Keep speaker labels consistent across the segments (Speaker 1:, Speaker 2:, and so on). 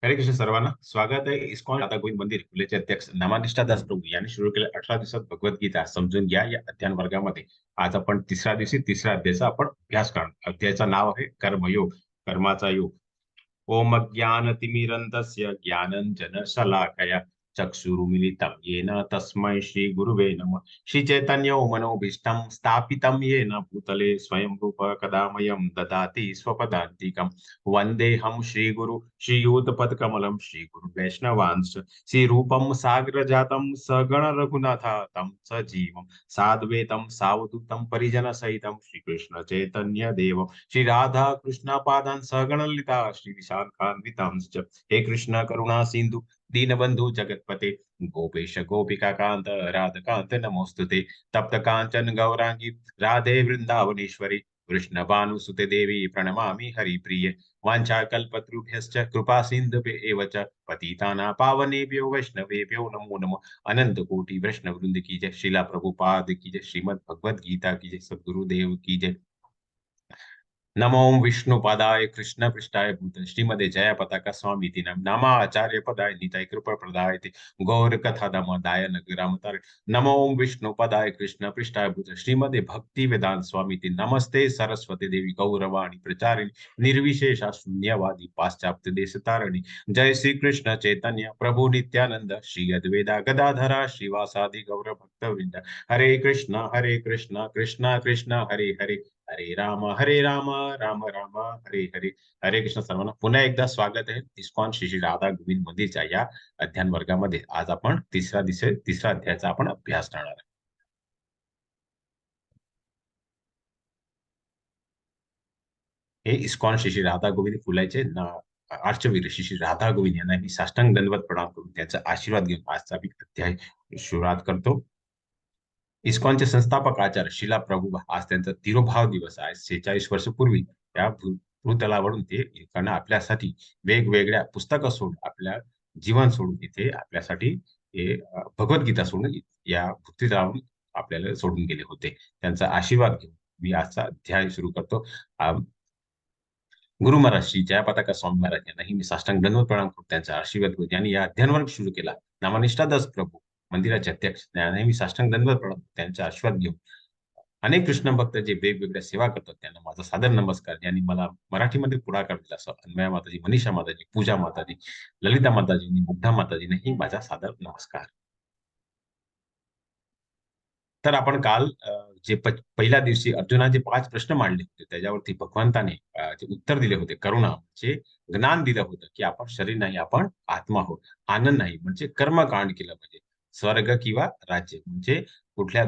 Speaker 1: हरे कृष्ण सर्वांना स्वागत आहे इस्कॉन राधा गोविंद मंदिर फुलेचे अध्यक्ष नामानिष्ठा दास प्रभू यांनी सुरू केले 18 दिवसात भगवद्गीता समजून घ्या या अध्ययन वर्गामध्ये. आज आपण तिसऱ्या दिवशी तिसऱ्या अध्यायाचा आपण अभ्यास करणार. अध्यायाचं नाव आहे कर्मयोग, कर्माचा योग. ओम ज्ञानतिमिरन्धस्य ज्ञानञ्जनशलाकया चक्षुरुमिलितं येन तस्मै श्रीगुरुवे नमः. श्रीचैतन्यो मनोभीष्टं स्थापितं येन भूतले स्वयं रूप कदा मह्यं ददाति स्वपदान्तिकं. वन्देऽहं श्रीगुरु श्रीयुतपदकमलं श्रीगुरु वैष्णवांश्च श्रीरूपं साग्रजातं सगण रघुनाथातं सजीवं साद्वैतं सावधूतं परिजनसहितं श्रीकृष्ण चैतन्य देव श्री राधा कृष्ण पादान सहगण ललिता श्री विशाखान्वितांश्च. हे कृष्ण करुणा सिंधु दीनबंधु जगतपते गोपेश गोपिका कांत राधकांत नमोस्तुते. तप्त कांचन गौरांगी राधे वृंदावनेश्वरी कृष्ण भानुसुते देवी प्रणमामि हरिप्रिये. वाञ्छाकल्पतरुभ्यश्च कृपा सिन्धुभ्य च पतितानां पावनेभ्यो वैष्णवेभ्यो नमो नमः. अनंत कोटि वैष्णव वृंद की जय. शिला प्रभुपाद की जय. श्रीमद भगवद गीता की जय. सद्गुरुदेव की जय. नमो विष्णुपदाय कृष्ण पृष्ठाय भूत श्रीमदे जया पताका स्वामी नामा आचार्य पदाय निताय कृपा प्रदाय गौर कथा दामोदाय नगरामतार. नमो विष्णुपदाय कृष्ण पृष्ठाय भूत श्रीमदे भक्ति वेदांत स्वामी नमस्ते सरस्वती देवी गौरवाणी प्रचारिणी निर्विशेषा शून्यवादी पाश्चात्य देश तारिणी. जय श्री कृष्ण चैतन्य प्रभु नित्यानंद श्री अद्वैता गदाधरा श्रीवासादि गौर भक्तवृंद. हरे कृष्ण कृष्ण कृष्ण हरे हरे हरे राम राम राम हरे हरे. हरे कृष्ण सर्वांना पुन्हा एकदा स्वागत आहे इस्कॉन श्री श्री राधा गोविंद मंदिरच्या या अध्ययन वर्गामध्ये. आज आपण तिसरा अध्यायाचा आपण अभ्यास करणार आहे. हे इस्कॉन श्री श्री राधा गोविंद फुलाचे अर्चवीर श्री श्री राधा गोविंद यांना मी साष्टांग दंडवत प्रणाम करून त्यांचा आशीर्वाद घेऊन आजचा अध्याय सुरुवात करतो. इस्कॉनचे संस्थापक आचार्य शिला प्रभुपा आज त्यांचा तिरोभाव दिवस आहे. 46 वर्षपूर्वी त्या भूतलावरून ते इकडनं आपल्यासाठी वेगवेगळ्या पुस्तकं सोडून आपल्या जीवन सोडून इथे आपल्यासाठी हे भगवद्गीता सोडून या पृथ्वीतलावरून आपल्याला सोडून गेले होते. त्यांचा आशीर्वाद घेऊन मी आजचा अध्याय सुरू करतो. गुरु महाराज श्री जयपताका स्वामी महाराज यांनाही मी साष्टांग दंडवत प्रणाम करतो. त्यांचा आशीर्वाद घेऊन यांनी या अध्ययन वर्ग सुरू केला. नामानिष्ठा दास प्रभू मंदिराचे अध्यक्ष त्यांनाही मी साष्टांग दंडवत प्रणाम त्यांचा आशीर्वाद घेऊन अनेक कृष्ण भक्त जे वेगवेगळ्या सेवा करतात त्यांना माझा सादर नमस्कार. यांनी मला मराठीमध्ये पुढाकार दिला असं अन्वया माताजी, मनीषा माताजी, पूजा माताजी, ललिता माताजींनी, मुग्धा माताजींनाही माझा सादर नमस्कार. तर आपण काल जे पहिल्या दिवशी अर्जुनाचे 5 प्रश्न मांडले होते त्याच्यावरती भगवंताने जे उत्तर दिले होते. करुणाचे ज्ञान दिलं होतं की आपण शरीर नाही, आपण आत्मा आहोत. आनंद नाही म्हणजे कर्मकांड केलं पाहिजे. स्वर्ग किंवा राज्य म्हणजे कुठल्या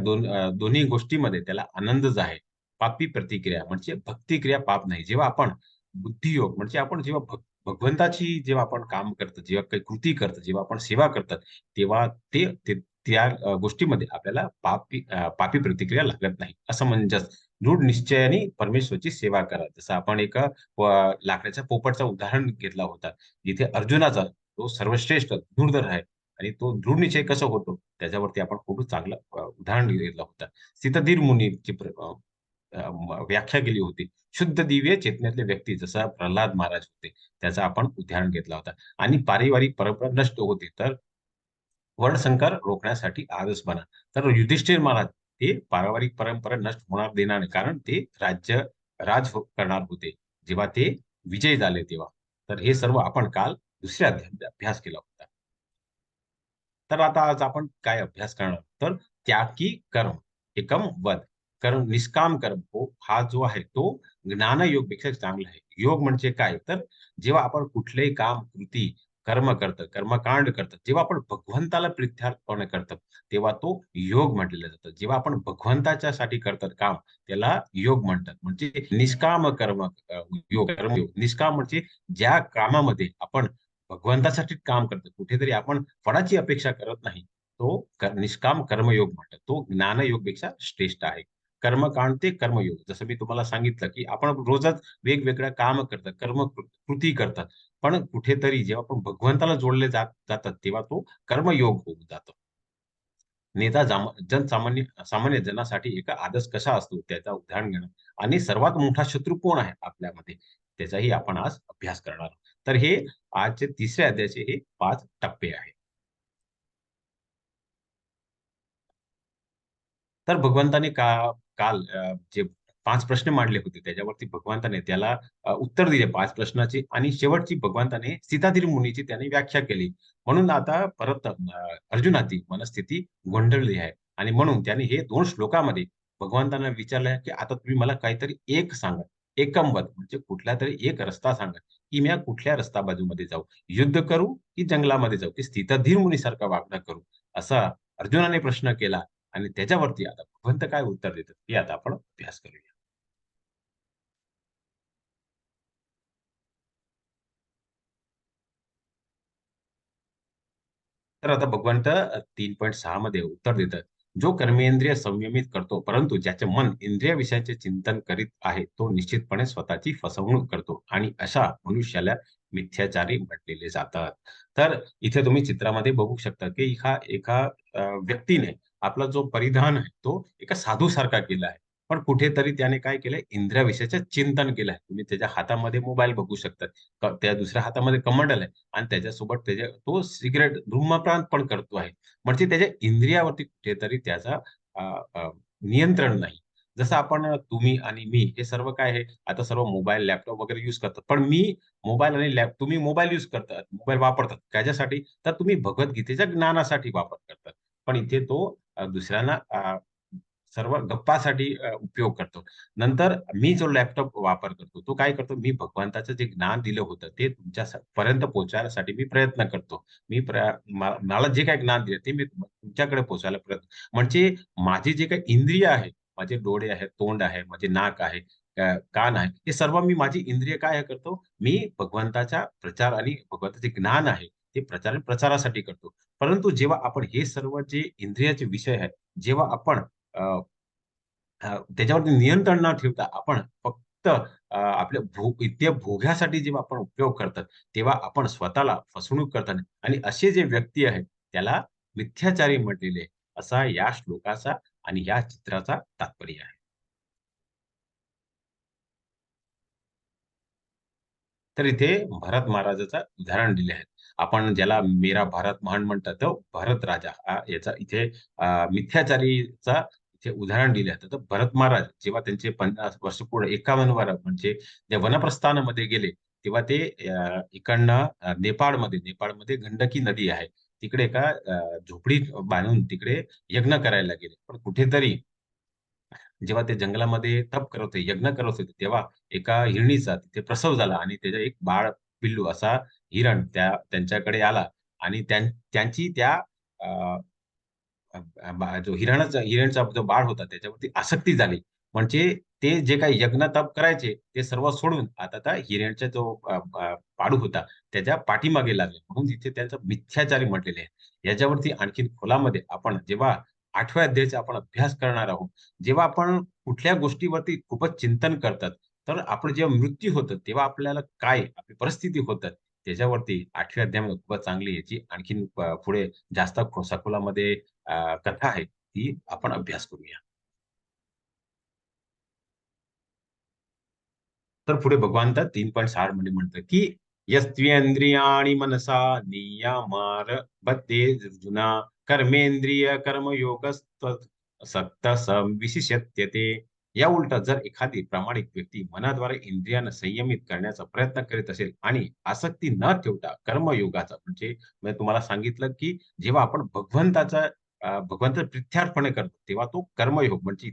Speaker 1: दोन्ही गोष्टीमध्ये त्याला आनंदच आहे. पापी प्रतिक्रिया म्हणजे भक्तिक्रिया पाप नाही. जेव्हा आपण बुद्धियोग म्हणजे आपण जेव्हा भगवंताची जेव्हा आपण काम करतो, जेव्हा काही कृती करतो, जेव्हा आपण सेवा करतात, तेव्हा त्या गोष्टीमध्ये आपल्याला पापी प्रतिक्रिया लागत नाही. असं म्हणजे दृढ निश्चयाने परमेश्वरची सेवा करा. जसं आपण एका लाकडाच्या पोपटचं उदाहरण घेतला होता, जिथे अर्जुनाचा तो सर्वश्रेष्ठ धनुर्धर आहे आणि तो दृढ निश्चय कसं होतो त्याच्यावरती आपण खूप चांगलं उदाहरण घेतलं होतं. सिद्धधीर मुनीची व्याख्या केली होती. शुद्ध दिव्य चेतनेतले व्यक्ती जसा प्रल्हाद महाराज होते त्याचा आपण उदाहरण घेतला होता. आणि पारिवारिक परंपरा नष्ट होते तर वर्णसंकर रोखण्यासाठी आदर्श बना. तर युधिष्ठिर महाराज ते पारिवारिक परंपरा नष्ट होणार देणार नाही, कारण ते करणार होते जेव्हा ते विजय झाले तेव्हा. तर हे सर्व आपण काल दुसऱ्या अध्यायात अभ्यास केला होता. तर आता आज आपण काय अभ्यास करणार तर त्यागी कर्म एकम वद. कर्म निष्काम कर्म हो हा जो आहे तो ज्ञानयोग पेक्षा चांगला आहे. योग म्हणजे काय तर जेव्हा आपण कुठलेही काम कृती कर्मकांड करतात, जेव्हा आपण भगवंताला प्रित्यार्पण करतात तेव्हा तो योग म्हटलेला जातं. जेव्हा आपण भगवंताच्या साठी करतात काम त्याला योग म्हणतात. म्हणजे निष्काम कर्मयोग निष्काम म्हणजे ज्या कामामध्ये आपण भगवंतासाठी काम करतो, कुठेतरी आपण फळाची अपेक्षा करत नाही, तो निष्काम कर्मयोग म्हणतात. तो ज्ञानयोग पेक्षा श्रेष्ठ आहे. कर्मकांड ते कर्मयोग. जसं मी तुम्हाला सांगितलं की आपण रोजच वेगवेगळ्या काम करतात, कृती करतात, पण कुठेतरी जेव्हा आपण भगवंताला जोडले जातात तेव्हा तो कर्मयोग होऊन जातो. सामान्य जनासाठी एका आदर्श कसा असतो त्याचा उदाहरण घेणं आणि सर्वात मोठा शत्रू कोण आहे आपल्यामध्ये त्याचाही आपण आज अभ्यास करणार. तर हे आजचे तिसऱ्या अध्यायाचे हे 5 टप्पे आहेत. तर भगवंताने काल जे 5 प्रश्न मांडले होते, त्याच्यावरती भगवंताने त्याला उत्तर दिले 5 प्रश्नाचे आणि शेवटची भगवंताने सीताधीर मुनीची त्याने व्याख्या केली. म्हणून आता परत अर्जुनाची मनस्थिती गोंधळली आहे आणि म्हणून त्याने हे 2 श्लोकामध्ये भगवंतांना विचारलं की आता तुम्ही मला काहीतरी एक सांगा. एकम वद म्हणजे कुठलातरी एक रस्ता सांगा, की मी कुठल्या रस्ता बाजूमध्ये जाऊ? युद्ध करू की जंगलामध्ये जाऊ? की सीताधीर मुनीसारखं वागणं करू? असा अर्जुनाने प्रश्न केला. आणि त्याच्यावरती आता भगवंत काय उत्तर देतात, हे आता आपण अभ्यास करूया. तर आता भगवंत 3.6 मध्ये उत्तर देतात. जो कर्मेंद्रिय संयमित करतो, परंतु ज्याचे मन इंद्रिय विषयाचे चिंतन करीत आहे, तो निश्चितपणे स्वतःची फसवणूक करतो आणि अशा मनुष्याला मिथ्याचारी म्हटलेले जातात. तर इथे तुम्ही चित्रामध्ये बघू शकता, की एका व्यक्तीने आपला जो परिधान आहे, तो एका साधूसारखा केला आहे. पण कुठेतरी त्याने काय केलंय, इंद्रियाविषयाचं चिंतन केलंय. तुम्ही त्याच्या हातामध्ये मोबाईल बघू शकता. त्या दुसऱ्या हातामध्ये कमंडल आहे. आणि त्याच्यासोबत तो सिगारेट धूम्रपान पण करतो आहे. म्हणजे त्याच्या इंद्रियावरती कुठेतरी त्याचा अ, अ, नियंत्रण नाही. जसं तुम्ही आणि मी हे सर्व काय आहे, आता सर्व मोबाईल, लॅपटॉप वगैरे यूज करतात. पण मी मोबाईल आणि तुम्ही मोबाईल यूज करतात, मोबाईल वापरतात. कशासाठी? तर तुम्ही भगवद्गीतेच्या ज्ञानासाठी वापर करतात. पण इथे तो दुसऱ्यांना सर्व गप्पासाठी उपयोग करतो. नंतर मी जो लॅपटॉप वापर करतो, तो काय करतो, मी भगवंताचं जे ज्ञान दिलं होतं, ते तुमच्या पर्यंत पोहोचवण्यासाठी मी प्रयत्न करतो. मी मला जे काही ज्ञान दिलं, ते मी तुमच्याकडे पोहोचवायला प्रयत्न म्हणजे माझे जे काही इंद्रिय आहेत, माझे डोळे आहेत, तोंड आहे, माझे नाक आहे, कान आहे, हे सर्व मी माझी इंद्रिय काय करतो, मी भगवंताचा प्रचार आणि भगवंताचे ज्ञान आहे, ते प्रचारासाठी करतो. परंतु जेव्हा आपण हे सर्व जे इंद्रियाचे विषय आहेत, जेव्हा आपण अ, त्याच्यावरती नियंत्रण न ठेवता आपण फक्त आपल्या इत्य भोगासाठी जेव्हा आपण उपयोग करतात, तेव्हा आपण स्वतःला फसवणूक करतात आणि असे जे व्यक्ती आहेत, त्याला मिथ्याचारी म्हटलेले आहे. असा या श्लोकाचा आणि या चित्राचा तात्पर्य आहे. तर इथे भरत महाराजाचं उदाहरण दिले आहे. आपण ज्याला मेरा भारत महान म्हणतात, तो भरत राजा हा याचा इथे मिथ्याचारीचा इथे उदाहरण दिले आहे. तर भरत महाराज जेव्हा त्यांचे 50 वर्ष पूर्ण 51 वर म्हणजे त्या वनप्रस्थानामध्ये गेले, तेव्हा ते इकडनं नेपाळमध्ये गंडकी नदी आहे. तिकडे एका झोपडी बांधून तिकडे यज्ञ करायला गेले. पण कुठेतरी जेव्हा ते जंगलामध्ये तप करत होते, यज्ञ करत होते, तेव्हा एका हिरणीचा तिथे प्रसव झाला आणि त्याचं एक बाळ पिल्लू असा हिरण त्यांच्याकडे आला आणि त्यांची त्या अ, अ, जो हिरणचा जो बाळ होता त्याच्यावरती आसक्ती झाली. म्हणजे ते जे काही यज्ञ तप करायचे ते सर्व सोडून आता त्या हिरणचा जो पाडू होता त्याच्या पाठीमागे लागले. म्हणून तिथे त्यांचं मिथ्याचारी म्हटलेले आहे. याच्यावरती आणखीन खोलामध्ये आपण जेव्हा 8व्या अध्यायाचा आपण अभ्यास करणार आहोत. जेव्हा आपण कुठल्या गोष्टीवरती खूपच चिंतन करतात, तर आपण जेव्हा मृत्यू होतं, तेव्हा आपल्याला काय आपली परिस्थिती होतात, त्याच्यावरती 8व्या अध्यायामध्ये खूपच चांगली याची आणखीन पुढे जास्त सखोलामध्ये कथा आहे, ती आपण अभ्यास करूया. तर पुढे भगवंत 3.6 मध्ये म्हणतात, की यस्त्वेंद्रियाणि मनसा नियमारभते अर्जुना कर्मेंद्रिय कर्मयोगस्त्व सक्त विशिष्यते. या उलट जर एखादी प्रामाणिक व्यक्ती मनाद्वारे इंद्रियांना संयमित करण्याचा प्रयत्न करीत असेल आणि आसक्ती न ठेवता कर्मयोगाचा म्हणजे मी तुम्हाला सांगितलं, की जेव्हा आपण भगवंताचा प्रित्यार्पण करतो, तेव्हा तो कर्मयोग म्हणजे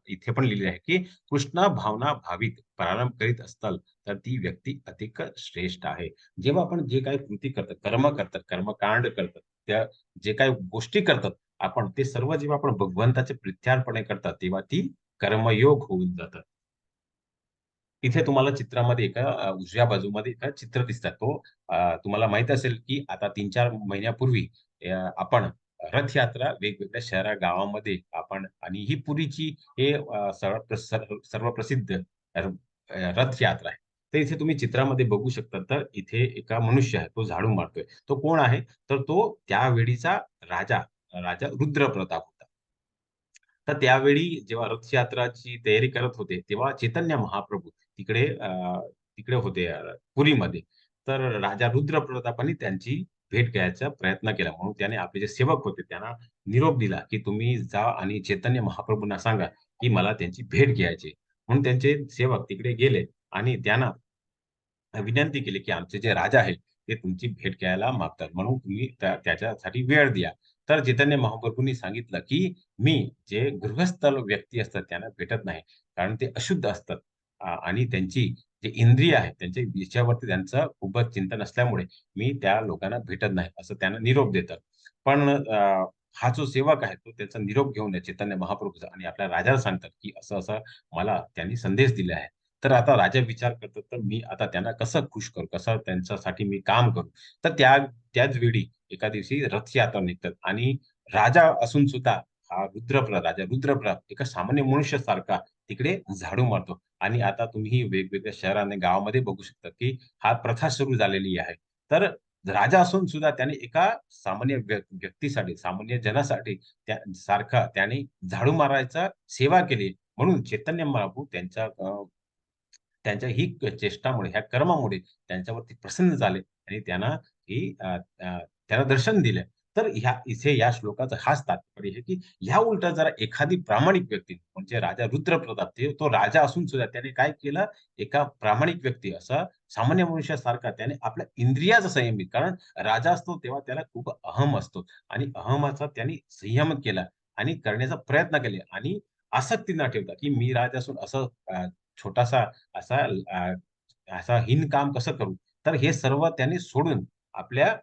Speaker 1: इथे पण लिहिले आहे, की कृष्ण भावना भावित प्रारंभ करीत असताल, तर ती व्यक्ती अधिक श्रेष्ठ आहे. जेव्हा आपण जे काही कृती करतात, कर्म करतात, कर्मकांड करतात, त्या जे काही गोष्टी करतात, आपण ते सर्व जेव्हा आपण भगवंताचे प्रित्यार्पणे करतात, तेव्हा ती कर्मयोग होऊन जातात. इथे तुम्हाला चित्रामध्ये उजव्या बाजूमध्ये एका चित्र दिसतात. तुम्हाला माहीत असेल, की आता 3-4 महिन्यापूर्वी आपण रथयात्रा वेगवेगळ्या शहरा गावामध्ये आपण आणि ही पुरीची हे सर्व प्रसिद्ध रथयात्रा आहे. तर इथे तुम्ही चित्रामध्ये बघू शकता, तर इथे एका मनुष्य आहे, तो झाडू मारतोय. तो कोण आहे? तर तो त्यावेळीचा राजा, राजा रुद्रप्रताप होता. तर त्यावेळी जेव्हा रथयात्राची तयारी करत होते, तेव्हा चैतन्य महाप्रभू तिकडे तिकडे होते पुरीमध्ये. तर राजा रुद्रप्रतापांनी त्यांची भेट घ्यायचा प्रयत्न केला. म्हणून त्याने आपले जे सेवक होते त्यांना निरोप दिला, की तुम्ही जा आणि चैतन्य महाप्रभूंना सांगा, की मला त्यांची भेट घ्यायची म्हणून त्यांचे सेवक तिकडे गेले आणि त्यांना विनंती केली, की आमचे जे राजा आहेत, ते तुमची भेट घ्यायला मागतात. म्हणून तुम्ही त्याच्यासाठी वेळ द्या. तर चैतन्य महाप्रभूंनी सांगितलं, की मी जे गृहस्थ व्यक्ती असतात त्यांना भेटत नाही. कारण ते अशुद्ध असतात. आणि त्यांची जे इंद्रिय आहेत, त्यांच्या याच्यावरती त्यांचं खूपच चिंतन असल्यामुळे मी त्या लोकांना भेटत नाही, असं त्यांना निरोप देतात. पण हा जो सेवक आहे, तो त्याचा निरोप घेऊन चैतन्य महाप्रभूचा आणि आपल्या राजाला सांगतात, की असं-असं मला त्यांनी संदेश दिले आहे. तर आता राजा विचार करतात, तर मी आता त्यांना कसं खुश करू? कसं त्यांच्यासाठी मी काम करू? तर त्याच वेळी एका दिवशी रथयात्रा निघतात आणि राजा असून सुद्धा हा राजा रुद्रप्रभ एका सामान्य मनुष्यासारखा तिकडे झाडू मारतो आणि आता तुम्ही वेगवेगळ्या शहर आणि गावामध्ये बघू शकता, की हा प्रथा सुरू झालेली आहे. तर राजा असून सुद्धा त्याने एका सामान्य व्यक्तीसाठी, सामान्य जनासाठी त्या सारखा त्याने झाडू मारायचा सेवा केली. म्हणून चैतन्य महाप्रभू त्यांच्या ही चेष्टामुळे, ह्या कर्मामुळे त्यांच्यावरती प्रसन्न झाले आणि त्यांना ही त्याला दर्शन दिलं. तर इथे या श्लोकाचं हाच तात्पर्य आहे, की ह्या उलटा जरा एखादी प्रामाणिक व्यक्ती म्हणजे राजा रुद्रप्रताप तो राजा असून सुद्धा त्याने काय केलं, एका प्रामाणिक व्यक्ती असा सामान्य मनुष्यासारखा त्याने आपल्या इंद्रियाचा संयमित कारण राजा असतो तेव्हा त्याला खूप अहम असतो आणि अहमाचा त्याने संयम केला आणि करण्याचा प्रयत्न केले आणि आसक्ती न ठेवता, की मी राजा असून असं छोटासा असा असा हीन काम कसं करू? तर हे सर्व त्याने सोडून आपल्या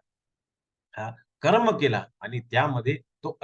Speaker 1: कर्म केला आणि त्यामध्ये तो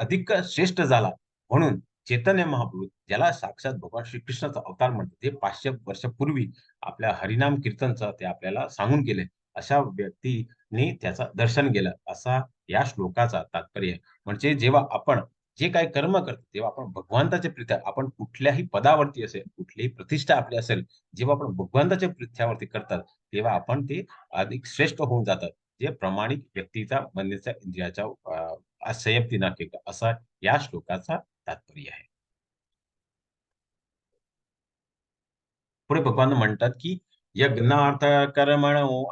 Speaker 1: अधिक श्रेष्ठ झाला. म्हणून चैतन्य महाप्रभू ज्याला साक्षात भगवान श्रीकृष्णाचा अवतार म्हणतात. ते 500 वर्षापूर्वी आपल्या हरिनाम कीर्तनचं ते आपल्याला सांगून गेले. अशा व्यक्तीने त्याचं दर्शन केलं. असा या श्लोकाचा तात्पर्य आहे. म्हणजे जेव्हा आपण जे काही कर्म करतो, तेव्हा आपण भगवंताच्या प्रीत्या आपण कुठल्याही पदावरती असेल, कुठलीही प्रतिष्ठा आपली असेल, जेव्हा आपण भगवंताच्या प्रीत्यावरती करतात, तेव्हा आपण ते अधिक श्रेष्ठ होऊन जातात. जे प्रामाणिक व्यक्तीचा बनण्याच्या इंद्रियाच्या संयक्ती न केलं असा या श्लोकाचा तात्पर्य आहे. पुढे भगवान म्हणतात, की "यज्ञार्थ कर्मणो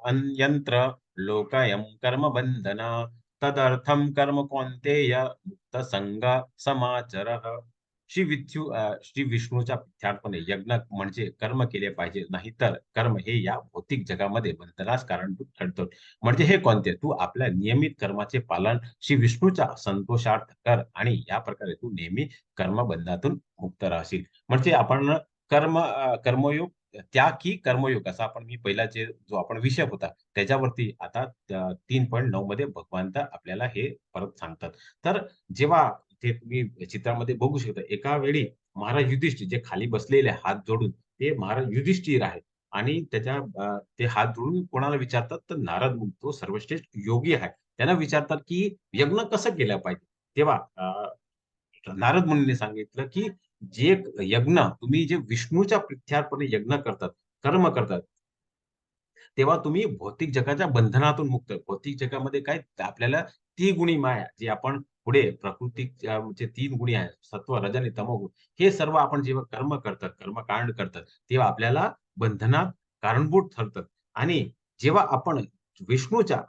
Speaker 1: अन्यंत्र लोकायं कर्म बंधन तदर्थं कर्म कौंतेय मुक्त संग समाचरः." श्री विष्णूच्या प्रीत्यर्थपणे यज्ञ म्हणजे कर्म केले पाहिजे. नाहीतर कर्म हे या भौतिक जगामध्ये बंधनास कारणीभूत ठरतं. म्हणजे हे कोणते? तू आपल्या नियमित कर्माचे पालन श्री विष्णूच्या संतोषार्थ कर आणि या प्रकारे तू नेहमी कर्मबंधातून मुक्त राहशील. म्हणजे आपण कर्मयोग त्याग की कर्मयोग असा आपण मी पहिलाचे जो आपण विषय होता त्याच्यावरती आता 3.9 मध्ये भगवंत आपल्याला हे परत सांगतात. तर जेव्हा इथे तुम्ही चित्रामध्ये बघू शकता एका वेळी महाराज युधिष्ठिर जे खाली बसलेले हात जोडून ते महाराज युधिष्ठिर आहेत आणि ते हात जोडून कोणाला विचारतात तर नारद मुनी तो सर्वश्रेष्ठ योगी आहे. त्यांना विचारतात की यज्ञ कसं केलं पाहिजे? तेव्हा नारद मुनीने सांगितलं, की जे यज्ञ तुम्ही जे विष्णूच्या प्रित्यार्पणे यज्ञ करतात, कर्म करतात, तेव्हा तुम्ही भौतिक जगाच्या बंधनातून मुक्त भौतिक जगामध्ये काय आपल्याला त्रिगुणी माया, जी आपण पुढे प्रकृतीच्या जे 3 गुणी आहेत, सत्व, रज आणि तमोगुण, हे सर्व आपण जेव्हा कर्म करतात, कर्मकांड करतात, तेव्हा आपल्याला बंधनात कारणीभूत ठरतात. आणि जेव्हा आपण विष्णूच्या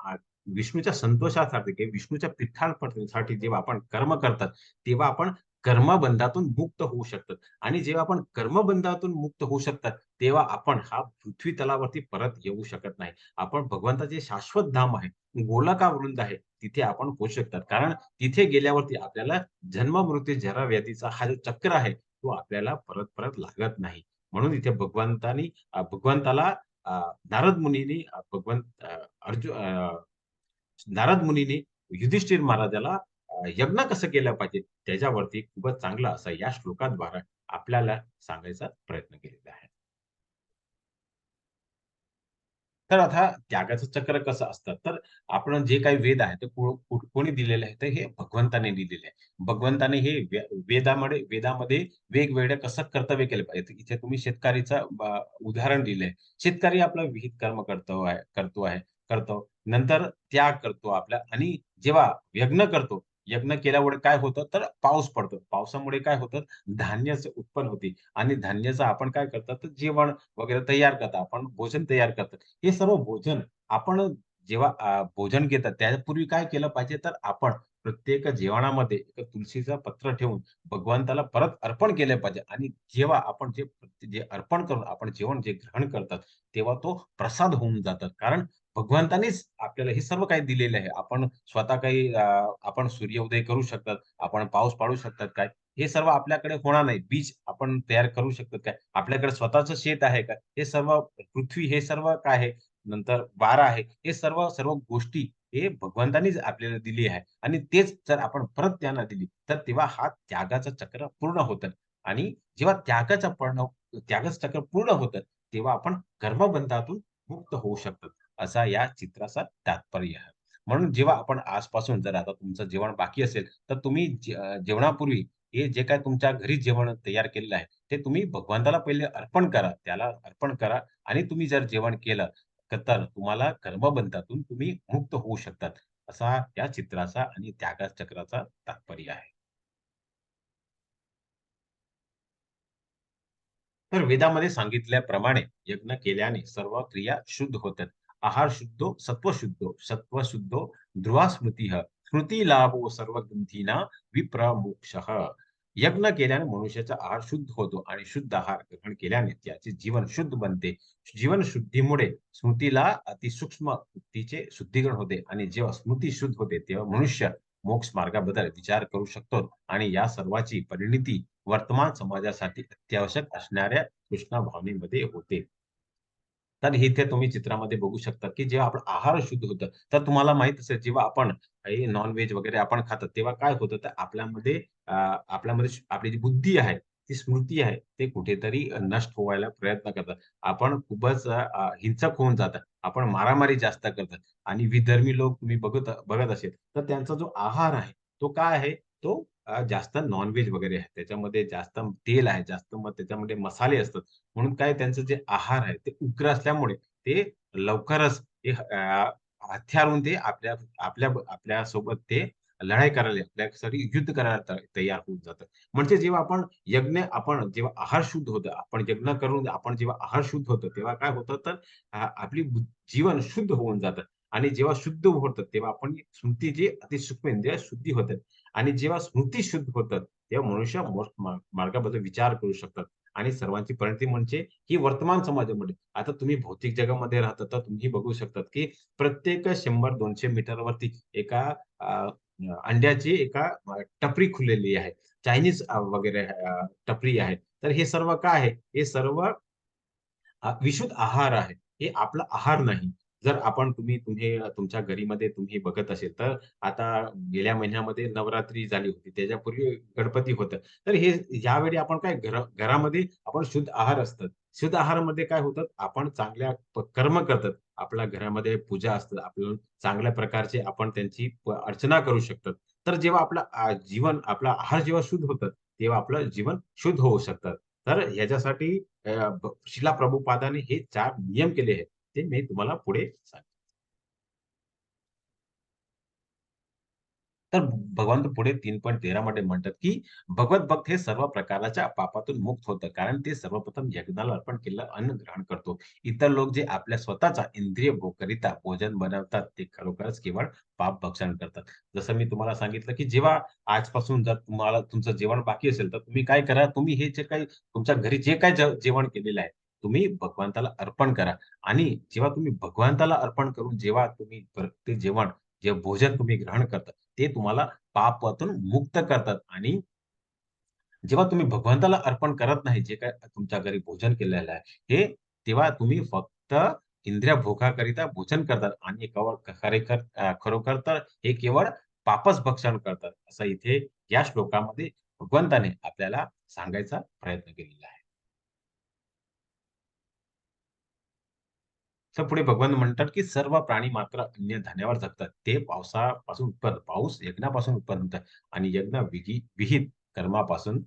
Speaker 1: विष्णूच्या संतोषासाठी किंवा विष्णूच्या प्रीत्यार्पणेसाठी जेव्हा आपण कर्म करतात, तेव्हा आपण कर्मबंधातून मुक्त होऊ शकतात. आणि जेव्हा आपण कर्मबंधातून मुक्त होऊ शकतात, तेव्हा आपण हा पृथ्वी तलावरती परत येऊ शकत नाही. आपण भगवंताचे शाश्वत धाम आहे, गोलकावृंद आहे, तिथे आपण पोहोचू शकतात. कारण तिथे गेल्यावरती आपल्याला जन्म-मृत्यू, जरा-व्याधीचा हा जो चक्र आहे, तो आपल्याला परत-परत लागत नाही. म्हणून इथे भगवंताला अ, नारद मुनींनी नारद मुनींनी युधिष्ठिर महाराजाला यज्ञ कसं केलं पाहिजे, त्याच्यावरती खूपच चांगला असा या श्लोकाद्वारे आपल्याला सांगायचा प्रयत्न केलेला आहे. तर आता त्यागाचं चक्र कसं असतं, तर आपण जे काही वेद आहे, ते कोणी दिलेले आहे? तर हे भगवंताने दिलेले आहे. भगवंताने हे वेदामध्ये वेगवेगळ्या कसं कर्तव्य केलं पाहिजे. इथे तुम्ही शेतकरीचं उदाहरण दिलंय. शेतकरी आपलं विहित कर्म करतो. नंतर त्याग करतो आपला आणि जेव्हा यज्ञ करतो, यज्ञ केल्यामुळे काय होतं, तर पाऊस पडतो. पावसामुळे काय होतं, धान्याचं उत्पन्न होते आणि धान्याचं आपण काय करतात, तर जेवण वगैरे तयार करतात. आपण भोजन तयार करतात. हे सर्व भोजन आपण जेव्हा भोजन घेतात त्यापूर्वी काय केलं पाहिजे, तर आपण प्रत्येक जेवणामध्ये एक तुळशीचं पत्र ठेवून भगवंताला परत अर्पण केलं पाहिजे आणि जेव्हा आपण जे जे अर्पण करून आपण जेवण जे ग्रहण करतात, तेव्हा तो प्रसाद होऊन जातात. कारण भगवंतानीच आपल्याला हे सर्व काही दिलेलं आहे. आपण स्वतः काही आपण सूर्योदय करू शकतात, आपण पाऊस पाडू शकतात काय? हे सर्व आपल्याकडे होणार नाही. बीज आपण तयार करू शकतो काय? आपल्याकडे स्वतःचं शेत आहे का? हे सर्व पृथ्वी हे सर्व काय आहे? नंतर वारा आहे. हे सर्व सर्व गोष्टी हे भगवंतानीच आपल्याला दिली आहे आणि तेच जर आपण परत त्यांना दिली, तर तेव्हा हा त्यागाचं चक्र पूर्ण होतं आणि जेव्हा त्यागाचं चक्र पूर्ण होतं, तेव्हा आपण कर्मबंधातून मुक्त होऊ शकतो. असा या चित्राचा तात्पर्य आहे. म्हणून जेव्हा आपण आजपासून जर आता तुमचं जेवण बाकी असेल, तर तुम्ही जेवणापूर्वी हे जे काही तुमच्या घरी जेवण तयार केलेलं आहे, ते तुम्ही भगवंताला पहिले अर्पण करा. त्याला अर्पण करा आणि तुम्ही जर जेवण केलं, तर तुम्हाला कर्मबंधातून तुम्ही मुक्त होऊ शकतात. असा या चित्राचा आणि त्याग चक्राचा तात्पर्य आहे. तर वेदामध्ये सांगितल्याप्रमाणे यज्ञ केल्याने सर्व क्रिया शुद्ध होतात. आहार शुद्धो, सत्व शुद्धो, सत्व शुद्धो, ध्रुवा स्मृतीः, स्मृती लाभो सर्व ग्रंथीना विप्रमोक्षः. यज्ञ केल्याने मनुष्याचा आहार शुद्ध होतो आणि शुद्ध आहार ग्रहण केल्याने त्याचे जीवन शुद्ध बनते. जीवन शुद्धीमुळे स्मृतीला अतिसूक्ष्म वृत्तीचे शुद्धीकरण होते आणि जेव्हा स्मृती शुद्ध होते, तेव्हा मनुष्य मोक्ष मार्गाबद्दल विचार करू शकतो आणि या सर्वाची परिणिती वर्तमान समाजासाठी अत्यावश्यक असणाऱ्या कृष्णा भावनेमध्ये होते. तर इथे तुम्ही चित्रामध्ये बघू शकता, की जेव्हा आपला आहार शुद्ध होतं, तर तुम्हाला माहीत असेल जेव्हा आपण काही नॉन-व्हेज वगैरे आपण खातो, तेव्हा काय होतं, तर आपल्यामध्ये आपली जी बुद्धी आहे, ती स्मृती आहे, ते कुठेतरी नष्ट व्हायला प्रयत्न करतात. आपण खूपच हिंसक होऊन जातात. आपण मारामारी जास्त करतात आणि विधर्मी लोक तुम्ही बघत असेल, तर त्यांचा जो आहार आहे, तो काय आहे, तो जास्त नॉन-व्हेज वगैरे आहे. त्याच्यामध्ये जास्त तेल आहे, जास्त मग त्याच्यामध्ये मसाले असतात. म्हणून काय त्यांचं जे आहार आहे ते उग्र असल्यामुळे ते लवकरच ते हत्यारून ते आपल्यासोबत ते लढाई करायला आपल्यासाठी युद्ध करायला तयार होऊन जातं. म्हणजे जेव्हा जेव्हा आहार शुद्ध होतं, आपण यज्ञ करून आपण जेव्हा आहार शुद्ध होतं, तेव्हा काय होतं तर आपली जीवन शुद्ध होऊन जातं आणि जेव्हा शुद्ध होतं, तेव्हा आपण स्मृतीची अतिसूक्ष्म इंद्रिय शुद्धी होतात आणि जेव्हा स्मृती शुद्ध होतात, तेव्हा मनुष्य मोक्ष मार्गाबद्दल विचार करू शकतात. आणि सर्वांची परिणती म्हणजे ही वर्तमान समाजामध्ये. आता तुम्ही भौतिक जगामध्ये राहता, तर तुम्ही बघू शकतात, की प्रत्येक 100-200 मीटरवरती एका अ, अंड्याची एका टपरी खुललेली आहे. चायनीज वगैरे टपरी आहे. तर हे सर्व काय आहे? हे सर्व विशुद्ध आहार आहे. हे आपला आहार नाही. जर तुम्ही तुमच्या घरीमध्ये तुम्ही बघत असेल, तर आता गेल्या महिन्यामध्ये नवरात्री झाली होती. त्याच्यापूर्वी गणपती होतं. तर हे यावेळी आपण काय घरामध्ये आपण शुद्ध आहार असतात. शुद्ध आहारामध्ये काय होतं, आपण चांगल्या कर्म करतात. आपल्या घरामध्ये पूजा असतात. आपल्याला चांगल्या प्रकारचे आपण त्यांची अर्चना करू शकतात. तर जेव्हा आपला आहार जेव्हा शुद्ध होतं, तेव्हा आपलं जीवन शुद्ध होऊ शकतं. तर ह्याच्यासाठी शिला प्रभुपादांनी हे 4 नियम केले आहेत. ते मी तुम्हाला पुढे सांगेन. तर भगवंत पुढे 3.13 मध्ये म्हणतात, की भगवत भक्त हे सर्व प्रकारच्या पापातून मुक्त होतं. कारण ते सर्वप्रथम यज्ञाला अर्पण केलेलं अन्न ग्रहण करतो. इतर लोक जे आपल्या स्वतःचा इंद्रिय भोगकरिता भोजन बनवतात, ते खरोखरच केवळ पाप भक्षण करतात. जसं मी तुम्हाला सांगितलं, की जेव्हा आजपासून जर तुम्हाला तुमचं जेवण बाकी असेल, तर तुम्ही काय करा, तुम्ही हे जे काही तुमच्या घरी जे काही जेवण केलेलं आहे, तुम्ही भगवंताला अर्पण करा आणि जेव्हा तुम्ही भगवंताला अर्पण करून जेव्हा तुम्ही ते जेवण, जे भोजन तुम्ही ग्रहण करता, ते तुम्हाला पापातून मुक्त करतात आणि जेव्हा तुम्ही भगवंताला अर्पण करत नाही, जे काही तुमच्या घरी भोजन केलेलं आहे, हे तेव्हा तुम्ही फक्त इंद्रिय भोगाकरिता भोजन करतात आणि खरोखर तर हे केवळ पापच भक्षण करतात. असं इथे या श्लोकामध्ये भगवंताने आपल्याला सांगायचा प्रयत्न केलेला आहे. तर पुढे भगवान म्हणतात, की सर्व प्राणी मात्र अन्य धान्यावर जगतात. ते पावसापासून पाऊस यज्ञापासून उत्पन्न होतात आणि यज्ञ विहित कर्मापासून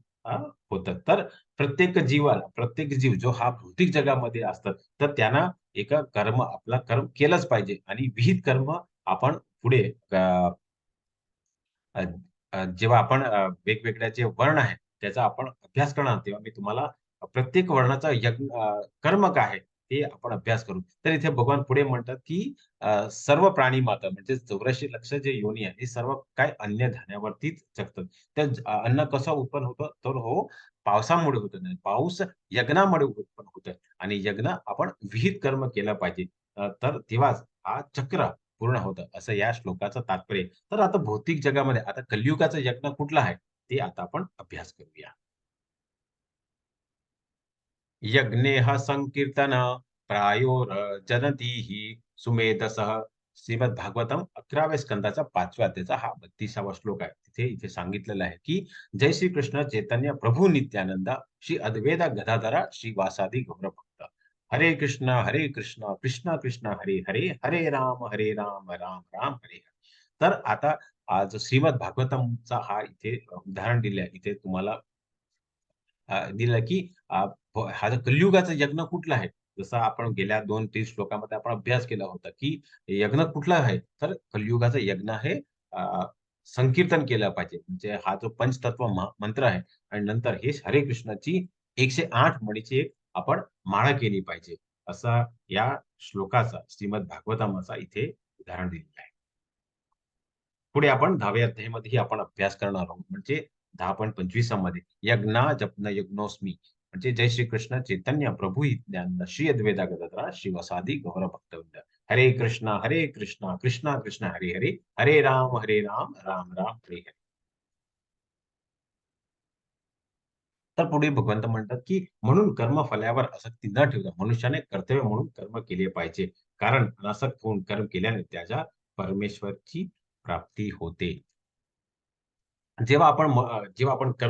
Speaker 1: होतात. तर प्रत्येक जीव जो हा भौतिक जगामध्ये असतात, तर त्यांना आपला कर्म केलंच पाहिजे आणि विहित कर्म आपण पुढे जेव्हा आपण वेगवेगळ्या जे वर्ण आहेत, त्याचा आपण अभ्यास करणार, तेव्हा मी तुम्हाला प्रत्येक वर्णाचा कर्म काय आहे, ते आपण अभ्यास करू. तर इथे भगवान पुढे म्हणतात, की सर्व प्राणी माता म्हणजे 84 लक्ष जे योनी आहे, हे सर्व काय अन्नधान्यावरतीच जगतात. अन्न कसं उत्पन्न होतं? तर हो, पावसामुळे होतं नाही. पाऊस यज्ञामुळे उत्पन्न होतं आणि यज्ञ आपण विहित कर्म केलं पाहिजे. तर तेव्हाच हा चक्र पूर्ण होतं, असं या श्लोकाचं तात्पर्य आहे. तर आता भौतिक जगामध्ये आता कलियुगाचं यज्ञ कुठलं आहे, ते आता आपण अभ्यास करूया. यज्ञेह संकीर्तन प्रायोरजनतीः सुमेधसः श्रीमद्भागवतम 11व्या स्कंदाचा 5व्या अध्यायाचा हा 32वा श्लोक आहे. तिथे इथे सांगितलेलं आहे, की जय श्री कृष्ण चैतन्य प्रभू नित्यानंद श्री अद्वैत गदाधरा श्रीवासादि गौरभक्त. हरे कृष्ण कृष्ण कृष्ण हरे हरे, हरे राम राम राम हरे हरे. तर आता आज श्रीमद भागवतमचा हा इथे उदाहरण दिले आहे. इथे तुम्हाला दिलं की हा जो कलियुगाचं यज्ञ कुठलं आहे? जसं आपण गेल्या 2-3 श्लोकामध्ये आपण अभ्यास केला होता, की यज्ञ कुठला आहे? तर कलियुगाचं यज्ञ हे संकीर्तन केलं पाहिजे. म्हणजे हा जो पंचतत्व मंत्र आहे आणि नंतर हे हरे कृष्णाची 108 म्हणीची एक आपण माळा केली पाहिजे. असा या श्लोकाचा श्रीमद भागवतमाचा इथे उदाहरण दिलेलं आहे. पुढे आपण 10व्या अध्यायामध्येही आपण अभ्यास करणार आहोत. म्हणजे 10.25 मध्ये यज्ञा जपन यज्ञोस्मी म्हणजे जय श्री कृष्ण चैतन्य प्रभू नित्यानंद श्री अद्वैत गदाधर शिवसादि गौर भक्तवृंद. हरे कृष्णा कृष्णा कृष्ण हरे हरे, हरे राम राम राम हरे हरे. तर पुढे भगवंत म्हणतात, की म्हणून कर्मफलावर आसक्ती न ठेवता मनुष्याने कर्तव्य म्हणून कर्म केले पाहिजे. कारण अनासक्त होऊन कर्म केल्याने त्याच्या परमेश्वरची प्राप्ती होते. जेव्हा आपण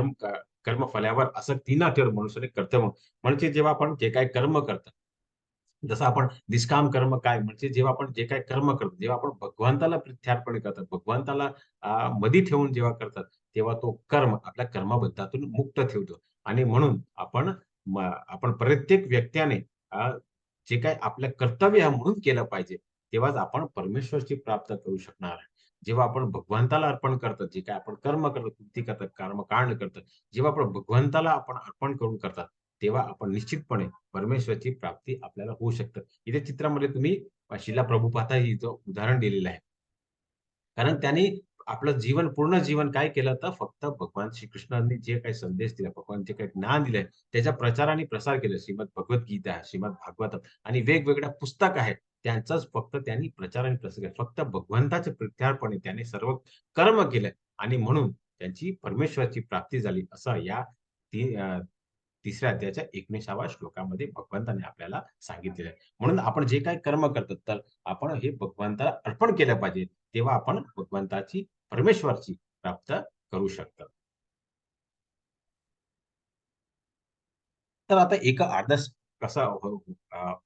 Speaker 1: कर्मफलावर आसक्ती न ठेवून मनुष्याने कर्तव्य म्हणजे जेव्हा आपण जे काही कर्म करतो, जसं आपण निष्काम कर्म काय म्हणजे जेव्हा आपण जे काही कर्म करतो, जेव्हा आपण भगवंताला प्रीत्यार्पण करतात, भगवंताला मधी ठेवून जेव्हा करतात, तेव्हा तो कर्म आपल्या कर्मबंधातून मुक्त ठेवतो आणि म्हणून आपण प्रत्येक व्यक्तीने अ, जे काही आपलं कर्तव्य आहे म्हणून केलं पाहिजे, तेव्हाच आपण परमेश्वरची प्राप्त करू शकणार आहे. जेव्हा आपण भगवंताला अर्पण करतो, जे काही आपण कर्म करतो, कृती करतात, कर्मकांड करतो, जेव्हा आपण भगवंताला आपण अर्पण करून करतात, तेव्हा आपण निश्चितपणे परमेश्वराची प्राप्ती आपल्याला होऊ शकतं. इथे चित्रामध्ये तुम्ही शिला प्रभुपादा हिचं उदाहरण दिलेलं आहे. कारण त्यांनी आपलं पूर्ण जीवन काय केलं होतं, फक्त भगवान श्रीकृष्णांनी जे काही संदेश दिला, भगवान जे काही ज्ञान दिलंय, त्याचा प्रचार आणि प्रसार केला. श्रीमद भगवद्गीता आहे, श्रीमद भागवतम आणि वेगवेगळ्या पुस्तक आहेत. त्यांचाच फक्त त्यांनी प्रचार आणि प्रसार केला. फक्त भगवंताचे प्रत्यार्पणे त्याने सर्व कर्म केले आणि म्हणून त्यांची परमेश्वराची प्राप्ती झाली. असं या ती 3ऱ्या अध्यायाच्या 19व्या श्लोकामध्ये भगवंताने आपल्याला सांगितलेलं आहे. म्हणून आपण जे काही कर्म करतो, तर आपण हे भगवंताला अर्पण केलं पाहिजे. तेव्हा आपण भगवंताची, परमेश्वरची प्राप्त करू शकतो. तर आता एक आदर्श कसा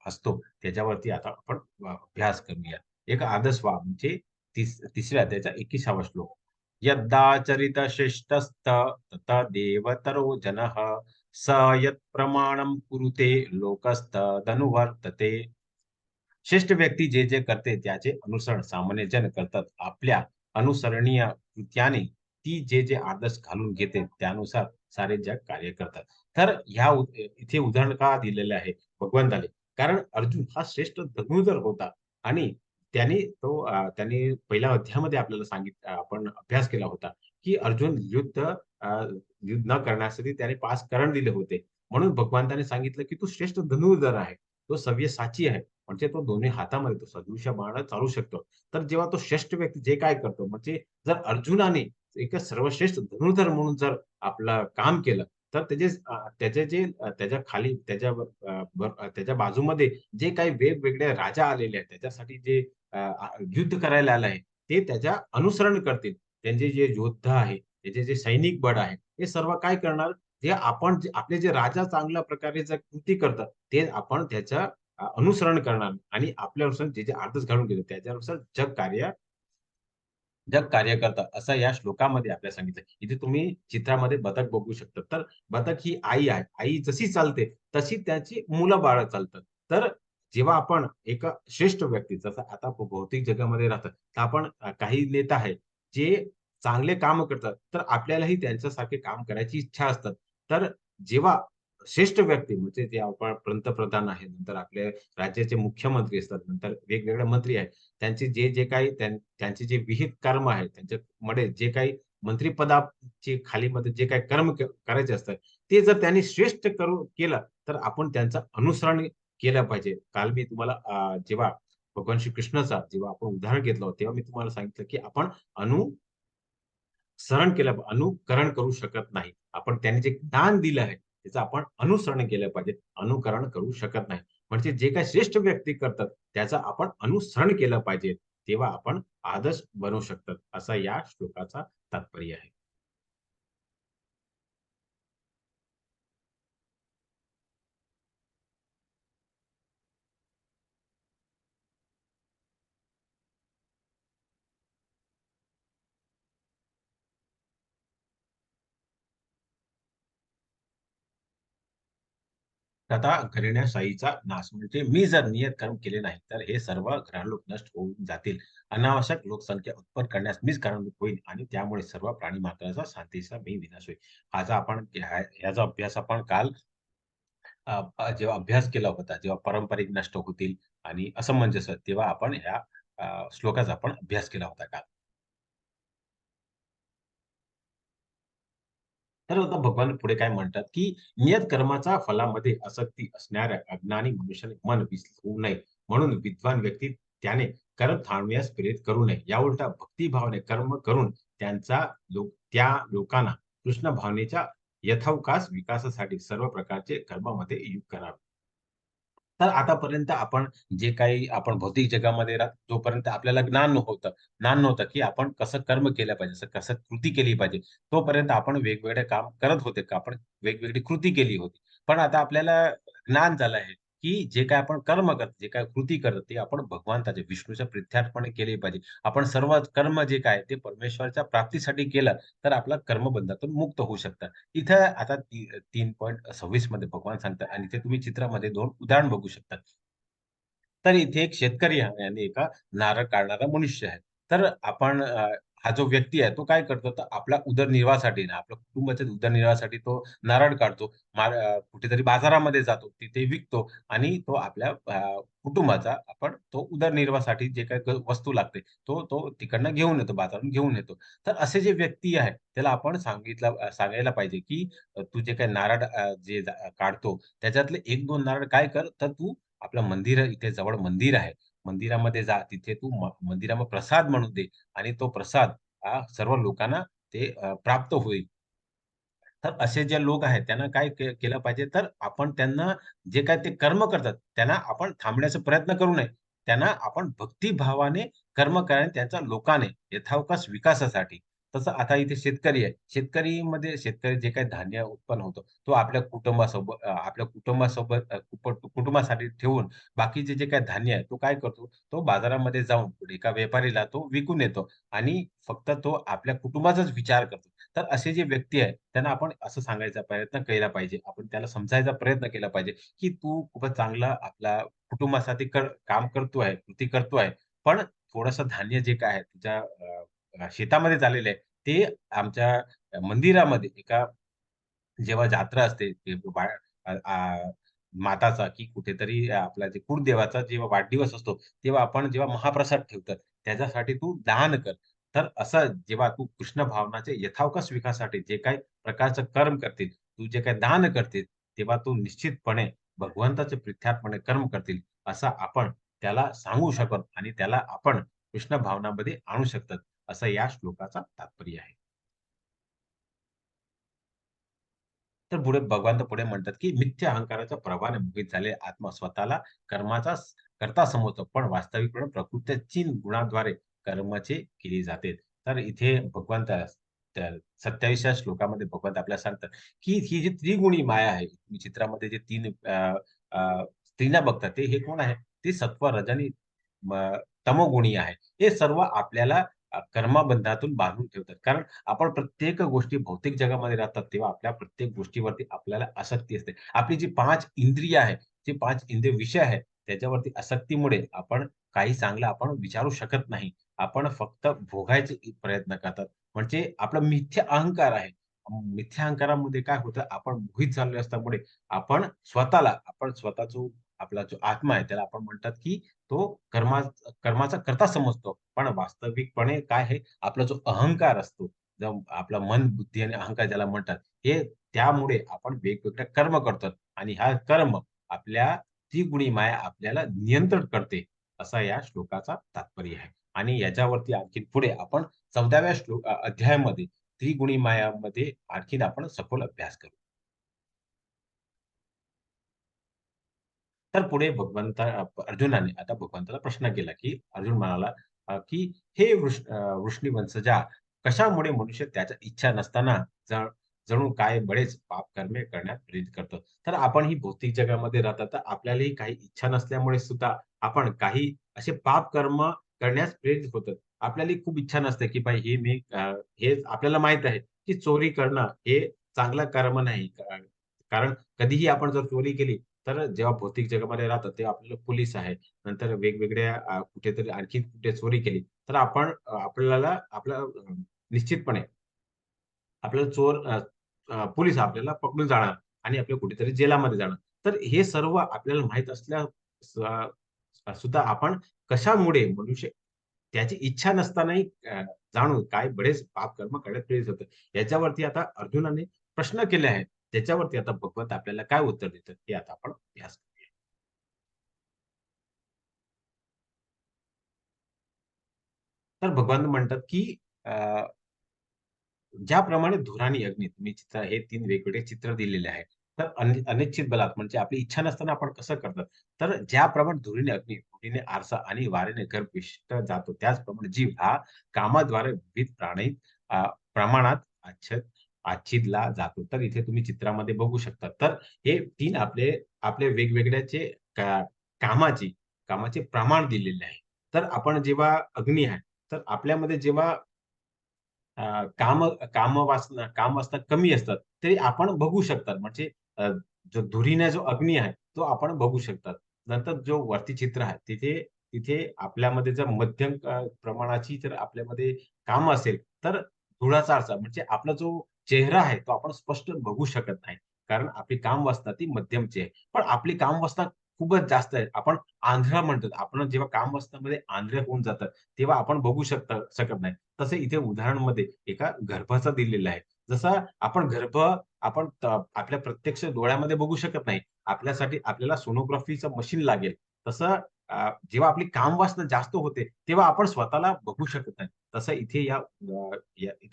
Speaker 1: असतो त्याच्यावरती आता आपण अभ्यास करूया. एक आदर्श म्हणजे 3ऱ्या अध्यायाचा 21वा श्लोक. यद्दाचरित श्रेष्ठस्त तथा देवतरो जनः स यत् प्रमाणं कुरुते लोकस्तदनुवर्तते. श्रेष्ठ व्यक्ती जे करते त्याचे अनुसरण सामान्य जन करतात. आपल्या अनुसरणीय कृत्याने ती जे आदर्श घालून घेते त्यानुसार सारे जग कार्य करतात. तर इथे उदाहरण का दिलेलं आहे भगवंताने? कारण अर्जुन हा श्रेष्ठ धनुर्धर होता आणि त्याने पहिल्या अध्यायामध्ये आपल्याला आपण अभ्यास केला होता, की अर्जुन युद्ध न करण्यासाठी त्याने 5 करण दिले होते. म्हणून भगवंताने सांगितलं, की "तू श्रेष्ठ धनुर्धर आहे. तो सव्यसाची आहे." म्हणजे तो दोन्ही हातामध्ये तो सदृश्य बाण चालू शकतो. तर जेव्हा तो श्रेष्ठ व्यक्ती जे काय करतो, म्हणजे जर अर्जुनाने एक सर्वश्रेष्ठ धनुर्धर म्हणून जर आपलं काम केलं, तर त्याच्या खाली त्याच्या बाजूमध्ये जे काही वेगवेगळे राजा आलेले आहेत, त्याच्यासाठी जे युद्ध करायला आलं आहे, ते त्याच्या अनुसरण करतील. त्यांचे जे योद्धा आहे, त्याचे जे सैनिक बळ आहे, हे सर्व काय करणार, आपले जे राजा चांगल्या प्रकारे जर कृती करतात, ते आपण त्याच्या अनुसरण करणार आणि आपल्यानुसार जे आदर्श घडवून घेतो त्याच्यानुसार जग कार्य करतं, असं या श्लोकामध्ये आपल्याला सांगितलं. इथे तुम्ही चित्रामध्ये बदक बघू शकता. तर बदक ही आई आहे. आई जशी चालते, तशी त्याची मुलं-बाळं चालतात. तर जेव्हा आपण एका श्रेष्ठ व्यक्ती जसं आता भौतिक जगामध्ये राहतात, तर आपण काही नेता आहेत, जे चांगले काम करतात, तर आपल्यालाही त्यांच्यासारखे काम करायची इच्छा असतात. तर जेव्हा श्रेष्ठ व्यक्ती म्हणजे जे आपण पंतप्रधान आहेत, नंतर आपले राज्याचे मुख्यमंत्री असतात, नंतर वेगवेगळे मंत्री आहेत. त्यांचे जे काही त्यांचे जे विहित कर्म आहे, त्यांच्यामध्ये जे काही मंत्रिपदाचे खालीमध्ये जे काही कर्म करायचे असतात, ते जर त्यांनी श्रेष्ठ केलं, तर आपण त्यांचं अनुसरण केलं पाहिजे. काल मी तुम्हाला जेव्हा भगवान श्रीकृष्णाचा जेव्हा आपण उदाहरण घेतलं होतं, तेव्हा मी तुम्हाला सांगितलं, की आपण अनुकरण करू शकत नाही. आपण त्यांनी जे ज्ञान दिलं आहे, त्याचं आपण अनुसरण केलं पाहिजे. अनुकरण करू शकत नाही. म्हणजे जे काही श्रेष्ठ व्यक्ती करतात, त्याचं आपण अनुसरण केलं पाहिजे. तेव्हा आपण आदर्श बनवू शकतात. असा या श्लोकाचा तात्पर्य आहे. तथा घृणाशाहीचा नाश. म्हणजे मी जर नियत कर्म केले नाही, तर हे सर्व ग्रहलोक नष्ट होऊन जातील. अनावश्यक लोकसंख्या उत्पन्न करण्यास मीच कारणीभूत होईल आणि त्यामुळे सर्व प्राणी मात्राचा शांतीचा मी विनाश होईल. ह्याचा अभ्यास आपण काल जेव्हा अभ्यास केला होता, जेव्हा पारंपरिक नष्ट होतील आणि असमंजस तेव्हा आपण ह्या श्लोकाचा आपण अभ्यास केला होता काल. तर आता भगवान पुढे काय म्हणतात, की नियत कर्माचा फलामध्ये आसक्ती असणाऱ्या अज्ञानी मनुष्याने मन विचलित होऊ नये. म्हणून विद्वान व्यक्ती त्याने कर्म थांबवण्यास प्रेरित करू नये. याउलटा भक्तिभावाने कर्म करून त्या लोकांना कृष्ण भावनेच्या यथावकाश विकासासाठी सर्व प्रकारचे कर्मामध्ये युक्त करावे. तर आतापर्यंत आपण जे काही आपण भौतिक जगामध्ये जोपर्यंत आपल्याला ज्ञान नव्हतं, की आपण कसं कर्म केलं पाहिजे, कसं कृती केली पाहिजे. तोपर्यंत आपण वेगवेगळे काम करत होते, का आपण वेगवेगळी कृती केली होती. पण आता आपल्याला ज्ञान झालं आहे, की जे काही आपण कर्म करतो, जे काही कृती करतो, ते आपण भगवंताच्या, विष्णूच्या प्रित्यार्पण केले पाहिजे. आपण सर्व कर्म जे काय ते परमेश्वराच्या प्राप्तीसाठी केलं, तर आपलं कर्मबंधातून मुक्त होऊ शकतात. इथं आता 3.26 मध्ये भगवान सांगतात आणि इथे तुम्ही चित्रामध्ये 2 उदाहरण बघू शकता. तर इथे एक शेतकरी आहे आणि एका नारळ काढणारा मनुष्य आहे. तर आपण हा जो व्यक्ती आहे तो काय करतो तर आपल्या उदरनिर्वाहासाठी ना, आपल्या कुटुंबाच्या उदरनिर्वाहासाठी तो नारळ काढतो. कुठेतरी बाजारामध्ये जातो, तिथे विकतो आणि तो आपल्या कुटुंबाचा आपण तो उदरनिर्वाहासाठी जे काही वस्तू लागते, तो तिकडनं घेऊन येतो, बाजारातून घेऊन येतो. तर असे जे व्यक्ती आहे, त्याला आपण सांगायला पाहिजे, की तू जे काही नारळ काढतो, त्याच्यातले 1-2 नारळ काय कर, तर तू आपलं मंदिर इथे जवळ मंदिर आहे. मंदिरामध्ये जा. तिथे तू मंदिरामध्ये प्रसाद म्हणून दे आणि तो प्रसाद सर्व लोकांना ते प्राप्त होईल. तर असे जे लोक आहेत त्यांना काय केलं पाहिजे, तर आपण त्यांना जे काही ते कर्म करतात, त्यांना आपण थांबण्याचा प्रयत्न करू नये. त्यांना आपण भक्तिभावाने कर्म करावे त्यांचा लोकांनी यथावकाश विकासासाठी. तसं आता इथे शेतकरी आहे. शेतकरी जे काही धान्य उत्पन्न होतं, तो आपल्या कुटुंबासोबत कुटुंबासाठी ठेवून बाकीचे जे काही धान्य आहे, तो काय करतो, तो बाजारामध्ये जाऊन एका व्यापारीला तो विकून येतो आणि फक्त तो आपल्या कुटुंबाचाच विचार करतो. तर असे जे व्यक्ती आहेत, त्यांना आपण असं सांगायचा प्रयत्न केला पाहिजे. आपण त्याला समजायचा प्रयत्न केला पाहिजे, की तू खूपच चांगला आपल्या कुटुंबासाठी काम करतो आहे, कृती करतो आहे. पण थोडंसं धान्य जे काय आहे तुझ्या शेतामध्ये झालेलं आहे, ते आमच्या मंदिरामध्ये जेव्हा जत्रा असते, ते अ, आ, माताचा की कुठेतरी आपला जे कुलदेवाचा जेव्हा वाढदिवस असतो, तेव्हा आपण जेव्हा महाप्रसाद ठेवतात, त्याच्यासाठी तू दान कर. तर असं जेव्हा तू कृष्ण भावनाच्या यथावकाश विकासासाठी जे काही प्रकारचं कर्म करतील, तू जे काही दान करतील, तेव्हा तू निश्चितपणे भगवंताच्या प्रित्यार्पणे कर्म करतील, असं आपण त्याला सांगू शकतो आणि त्याला आपण कृष्ण भावनामध्ये आणू शकतात, असं या श्लोकाचा तात्पर्य आहे. तर पुढे म्हणतात, की मिथ्या अहंकाराच्या प्रभावाने मोहित झालेला आत्मा स्वतःला कर्माचा कर्ता समजतो, पण वास्तविकपणे प्रकृतीच्या 3 गुणांद्वारे कर्माचे केली जाते. तर इथे भगवंत त्या 27व्या श्लोकामध्ये भगवंत आपल्याला सांगतात, की ही जी त्रिगुणी माया आहे, तुम्ही चित्रामध्ये जे 3 स्त्रीला बघतात, ते हे कोण आहे? ते सत्व, रज आणि तमोगुणी आहे. हे सर्व आपल्याला कर्मबंधातून बांधून ठेवतात. कारण आपण प्रत्येक गोष्टी भौतिक जगामध्ये राहतात, तेव्हा आपल्या प्रत्येक गोष्टीवरती आपल्याला आसक्ती असते. आपली जी 5 इंद्रिय आहे, जे 5 इंद्रिय विषय आहे, त्याच्यावरती आसक्तीमुळे आपण काही चांगलं आपण विचारू शकत नाही. आपण फक्त भोगायचे प्रयत्न करतात. म्हणजे आपला मिथ्या अहंकार आहे. मिथ्या अहंकारामध्ये काय होतं, आपण मोहित झालेलो असल्यामुळे आपण स्वतः जो आपला जो आत्मा आहे, त्याला आपण म्हणतात, की तो कर्माचा कर्ता समजतो. पण वास्तविकपणे काय आहे, आपला जो अहंकार असतो, जो आपला मन, बुद्धी आणि अहंकार ज्याला म्हणतात, हे त्यामुळे आपण वेगवेगळे कर्म करतो आणि हा कर्म आपल्या त्रिगुणी माया आपल्याला नियंत्रण करते, असा या श्लोकाचा तात्पर्य आहे. आणि याच्यावरती आणखीन पुढे आपण 14व्या अध्यायामध्ये त्रिगुणी मायामध्ये आणखीन आपण सखोल अभ्यास करू. तर पुढे अर्जुनाने आता भगवंताला प्रश्न केला, की अर्जुन म्हणाला, की "हे वृष्णीवंशजा, कशामुळे मनुष्य त्याच्या इच्छा नसताना ज जणू काय बरेच पापकर्मे करण्यात प्रेरित करतो?" तर आपण ही भौतिक जगामध्ये राहतात, तर आपल्यालाही काही इच्छा नसल्यामुळे सुद्धा आपण काही असे पापकर्म करण्यास प्रेरित होतो. आपल्यालाही खूप इच्छा नसते, की भाई हे आपल्याला माहीत आहे, की चोरी करणं हे चांगलं कर्म नाही. कारण कधीही आपण जर चोरी केली, तर जेव्हा भौतिक जगामध्ये राहतात, तेव्हा आपल्याला पोलीस आहे. नंतर वेगवेगळ्या कुठेतरी आणखी कुठे चोरी केली, तर आपल्याला निश्चितपणे आपल्याला पोलीस आपल्याला पकडून जाणार आणि आपल्याला कुठेतरी जेलामध्ये जाणार. तर हे सर्व आपल्याला माहीत सुद्धा आपण कशामुळे मनुष्य त्याची इच्छा नसतानाही जाणून काय बरेच पापकर्म करण्यात प्रेरित होतं. याच्यावरती आता अर्जुनाने प्रश्न केले आहेत. त्याच्यावरती आता भगवंत आपल्याला काय उत्तर देतात, हे आता आपण अभ्यास करूया. तर भगवान म्हणतात, की ज्याप्रमाणे धूर आणि अग्नी तुम्ही हे 3 वेगवेगळे चित्र दिलेले आहेत. तर अनिश्चित बलात म्हणजे आपली इच्छा नसताना आपण कसं करतात. तर ज्याप्रमाणे धुरीने अग्नी, धुरीने आरसा आणि वाऱ्याने घर विष्ट जातो, त्याचप्रमाणे जीव हा कामाद्वारे विविध प्रमाणात आच्छिदला जातो. तर इथे तुम्ही चित्रामध्ये बघू शकता. तर हे 3 आपले आपले वेगवेगळ्याचे का कामाची कामाचे प्रमाण दिलेले आहे. तर आपण जेव्हा अग्नी आहे, तर आपल्यामध्ये जेव्हा काम वासना कमी असतात, तरी आपण बघू शकतात. म्हणजे अ, जो धुरीने जो अग्नी आहे, तो आपण बघू शकतात. नंतर जो वरती चित्र आहे, तिथे तिथे आपल्यामध्ये जर मध्यम प्रमाणाची जर आपल्यामध्ये काम असेल, तर धुराचा आरसा म्हणजे आपला जो चेहरा आहे, तो आपण स्पष्ट बघू शकत नाही. कारण आपली कामवासना ती मध्यमची आहे. पण आपली कामवासना खूपच जास्त आहे. आपण आंधळा म्हणतो. आपण जेव्हा कामवासनामध्ये आंधळे होऊन जातात, तेव्हा आपण बघू शकत नाही. तसं इथे उदाहरणमध्ये एका गर्भाचा दिलेला आहे. जसा आपण गर्भ आपण आपल्या प्रत्यक्ष डोळ्यामध्ये बघू शकत नाही. आपल्यासाठी आपल्याला सोनोग्राफीचं मशीन लागेल. तसं जेव्हा आपली कामवासना जास्त होते, तेव्हा आपण स्वतःला बघू शकत नाही. तसं इथे